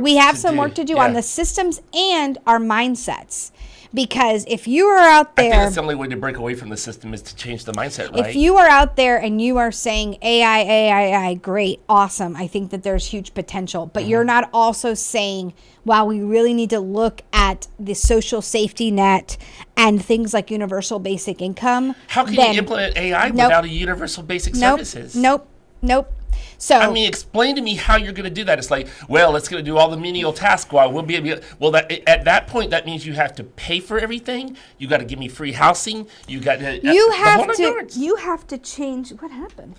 We have some work to do on the systems and our mindsets. Because if you are out there... I think that's the only way to break away from the system is to change the mindset, right? If you are out there and you are saying AI, great, awesome, I think that there's huge potential. But you're not also saying, wow, we really need to look at the social safety net and things like universal basic income. How can you implement AI without a universal basic services? Nope. So I mean, explain to me how you're going to do that. It's like, well, it's going to do all the menial tasks while we'll be able to, well, at that point, that means you have to pay for everything. You got to give me free housing. You have to change. What happened?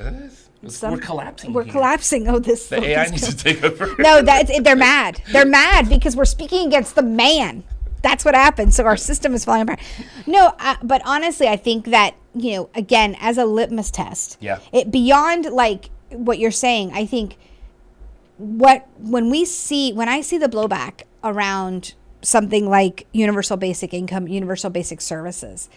We're collapsing. We're collapsing. Oh, this. The AI needs to take over. No, they're mad. They're mad because we're speaking against the man. That's what happened. So our system is falling apart. No, but honestly, I think that, again, as a litmus test, it beyond like what you're saying, I think when I see the blowback around something like universal basic income, universal basic services,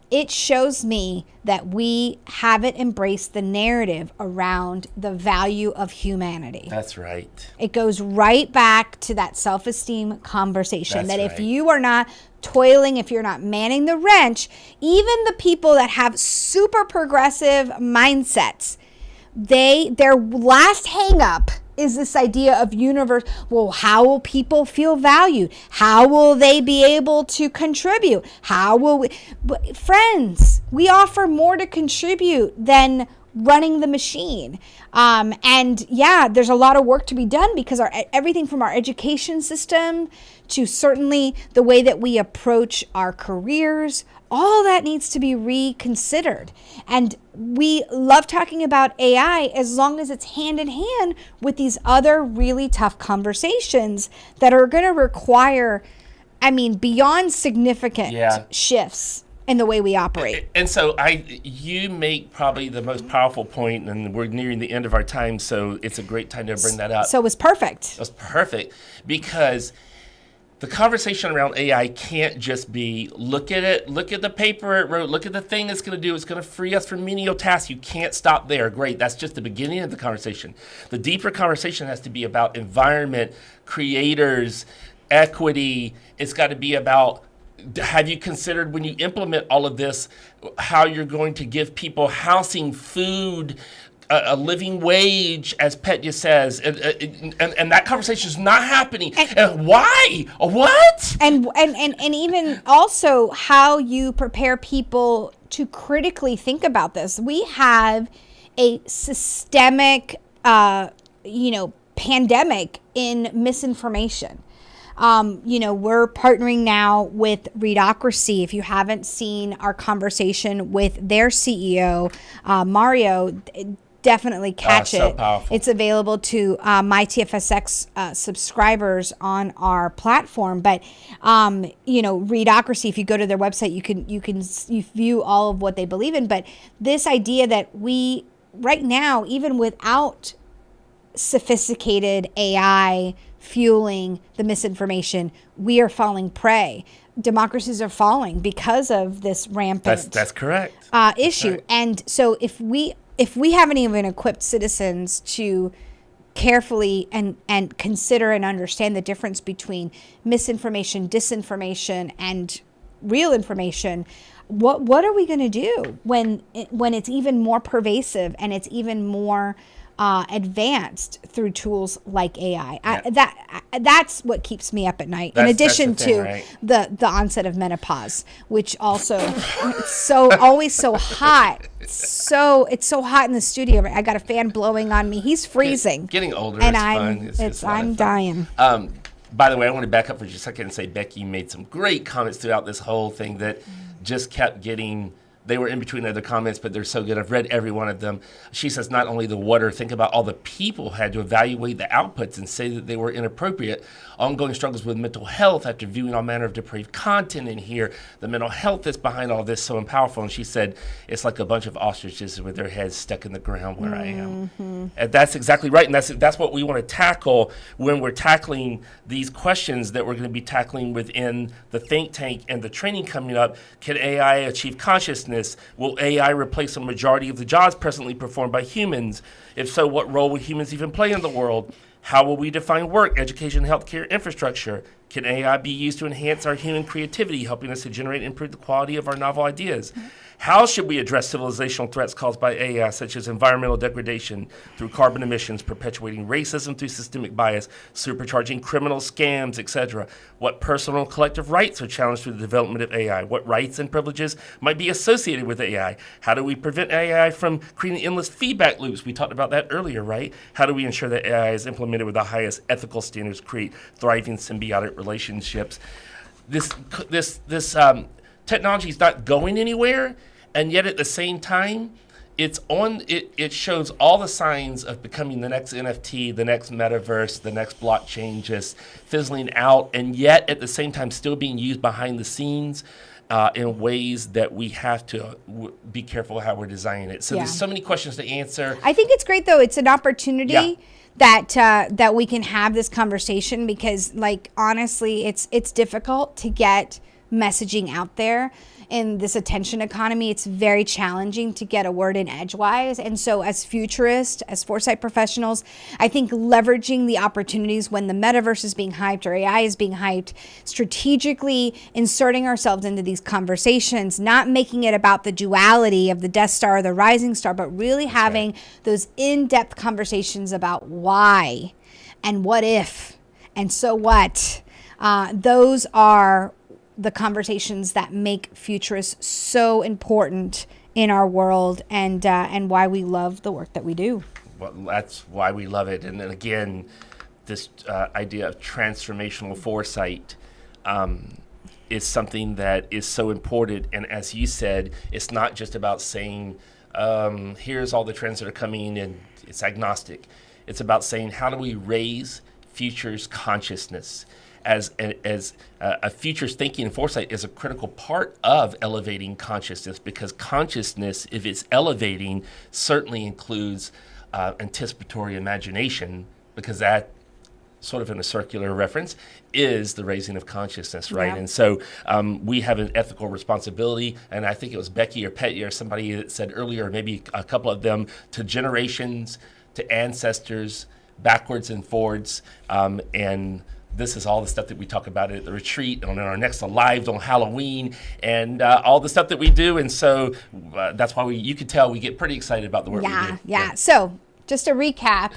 it shows me that we haven't embraced the narrative around the value of humanity. That's right. It goes right back to that self-esteem conversation. If you are not toiling, if you're not manning the wrench, even the people that have super progressive mindsets, their last hang up is this idea of well, how will people feel valued? How will they be able to contribute? Friends, we offer more to contribute than running the machine. And there's a lot of work to be done because everything from our education system to certainly the way that we approach our careers, all that needs to be reconsidered. And we love talking about AI as long as it's hand in hand with these other really tough conversations that are going to require, beyond significant shifts in the way we operate. And so you make probably the most powerful point, and we're nearing the end of our time, so it's a great time to bring that up. So it was perfect. It was perfect because the conversation around AI can't just be, look at it, look at the paper it wrote, look at the thing it's going to do. It's going to free us from menial tasks. You can't stop there. Great. That's just the beginning of the conversation. The deeper conversation has to be about environment, creators, equity. It's got to be about, have you considered when you implement all of this, how you're going to give people housing, food, a living wage, as Petya says, and that conversation is not happening. And why? What? And even also how you prepare people to critically think about this. We have a systemic, pandemic in misinformation. We're partnering now with Readocracy. If you haven't seen our conversation with their CEO, Mario, definitely catch it. So powerful. It's available to my TFSX subscribers on our platform. But Readocracy, if you go to their website, you view all of what they believe in. But this idea that we right now, even without sophisticated AI fueling the misinformation, we are falling prey. Democracies are falling because of this rampant That's correct. Issue. Right. And so if we haven't even equipped citizens to carefully and consider and understand the difference between misinformation, disinformation, and real information, what are we going to do when it's even more pervasive and it's even more advanced through tools like AI? Yeah. That's what keeps me up at night. In addition that's the thing, to right? the onset of menopause, which also it's always so hot. It's so hot in the studio. I got a fan blowing on me. He's freezing. Getting older and is I'm fun. It's a lot I'm of fun. dying. By the way, I want to back up for just a second and say Becky made some great comments throughout this whole thing that just kept getting. They were in between other comments, but they're so good. I've read every one of them. She says not only the water, think about all the people had to evaluate the outputs and say that they were inappropriate. Ongoing struggles with mental health after viewing all manner of depraved content in here. The mental health that's behind all this so powerful. And she said it's like a bunch of ostriches with their heads stuck in the ground where I am. And that's exactly right. And that's what we want to tackle when we're tackling these questions that we're going to be tackling within the think tank and the training coming up. Can AI achieve consciousness? Will AI replace a majority of the jobs presently performed by humans? If so, what role will humans even play in the world? How will we define work, education, healthcare, infrastructure? Can AI be used to enhance our human creativity, helping us to generate and improve the quality of our novel ideas? How should we address civilizational threats caused by AI, such as environmental degradation through carbon emissions, perpetuating racism through systemic bias, supercharging criminal scams, etc.? What personal and collective rights are challenged through the development of AI? What rights and privileges might be associated with AI? How do we prevent AI from creating endless feedback loops? We talked about that earlier, right? How do we ensure that AI is implemented with the highest ethical standards, create thriving symbiotic relationships? This technology is not going anywhere, and yet at the same time, it shows all the signs of becoming the next NFT, the next metaverse, the next blockchain, just fizzling out, and yet at the same time still being used behind the scenes in ways that we have to be careful how we're designing it. So there's so many questions to answer. I think it's great, though. It's an opportunity. Yeah. That we can have this conversation, because, like, honestly, it's difficult to get messaging out there in this attention economy. It's very challenging to get a word in edgewise. And so as futurists, as foresight professionals, I think leveraging the opportunities when the metaverse is being hyped or AI is being hyped, strategically inserting ourselves into these conversations, not making it about the duality of the Death Star or the rising star, but really having those in-depth conversations about why and what if and so what. Those are the conversations that make futurists so important in our world, and why we love the work that we do. Well, that's why we love it. And then again, this idea of transformational foresight is something that is so important. And as you said, it's not just about saying, here's all the trends that are coming, and it's agnostic. It's about saying, how do we raise futures consciousness? As a futures thinking and foresight is a critical part of elevating consciousness, because consciousness, if it's elevating, certainly includes anticipatory imagination, because that, sort of in a circular reference, is the raising of consciousness, right? Yeah. And so we have an ethical responsibility, and I think it was Becky or Petty or somebody that said earlier, maybe a couple of them, to generations, to ancestors, backwards and forwards, and this is all the stuff that we talk about at the retreat, on our next lives on Halloween, and all the stuff that we do. And so that's why you can tell we get pretty excited about the work we do. Yeah. So just to recap,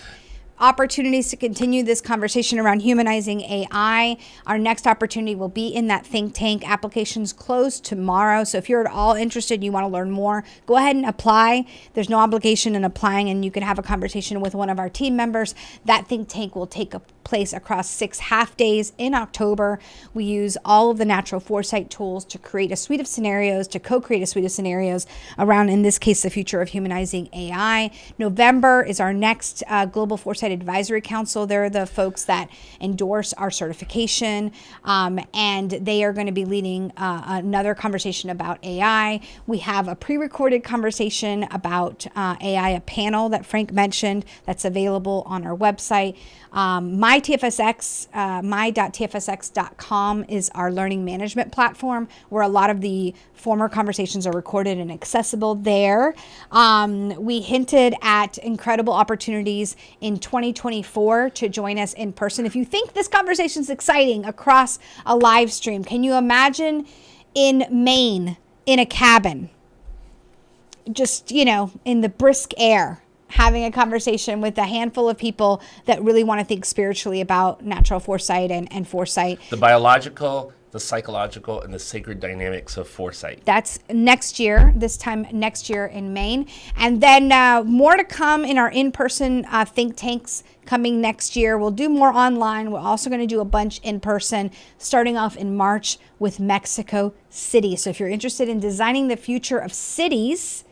opportunities to continue this conversation around humanizing AI. Our next opportunity will be in that think tank. Applications close tomorrow. So if you're at all interested, you want to learn more, go ahead and apply. There's no obligation in applying, and you can have a conversation with one of our team members. That think tank will take place across 6 half days in October. We use all of the natural foresight tools to create a suite of scenarios, to co-create a suite of scenarios around, in this case, the future of humanizing AI. November is our next Global Foresight Advisory Council. They're the folks that endorse our certification, and they are going to be leading another conversation about AI. We have a pre-recorded conversation about AI, a panel that Frank mentioned that's available on our website. my.tfsx.com is our learning management platform where a lot of the former conversations are recorded and accessible there. We hinted at incredible opportunities in 2024 to join us in person. If you think this conversation is exciting across a live stream, can you imagine in Maine in a cabin, just, in the brisk air, having a conversation with a handful of people that really want to think spiritually about natural foresight and foresight. The biological, the psychological, and the sacred dynamics of foresight. That's next year, this time next year in Maine. And then more to come in our in-person think tanks coming next year. We'll do more online. We're also going to do a bunch in person, starting off in March with Mexico City. So if you're interested in designing the future of cities,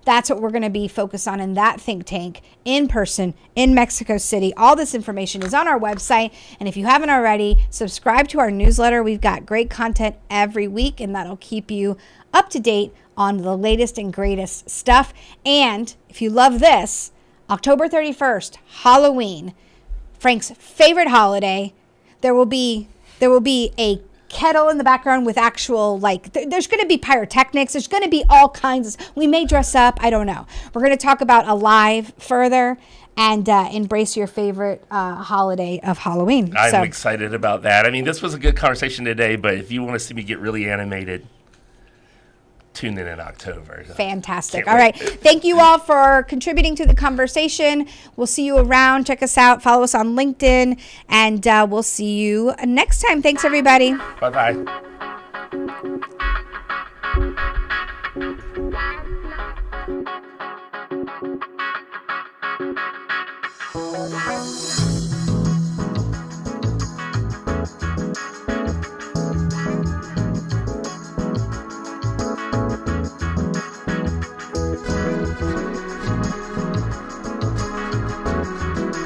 that's what we're going to be focused on in that think tank in person in Mexico City. All this information is on our website. And if you haven't already, subscribe to our newsletter. We've got great content every week, and that'll keep you up to date on the latest and greatest stuff. And if you love this, October 31st, Halloween, Frank's favorite holiday, there will be a kettle in the background with actual, there's going to be pyrotechnics. There's going to be all kinds we may dress up. I don't know. We're going to talk about Alive further and embrace your favorite holiday of Halloween. I'm excited about that. I mean, this was a good conversation today, but if you want to see me get really animated, tune in October. Fantastic. All right. Thank you all for contributing to the conversation. We'll see you around. Check us out. Follow us on LinkedIn. And we'll see you next time. Thanks, everybody. Bye-bye.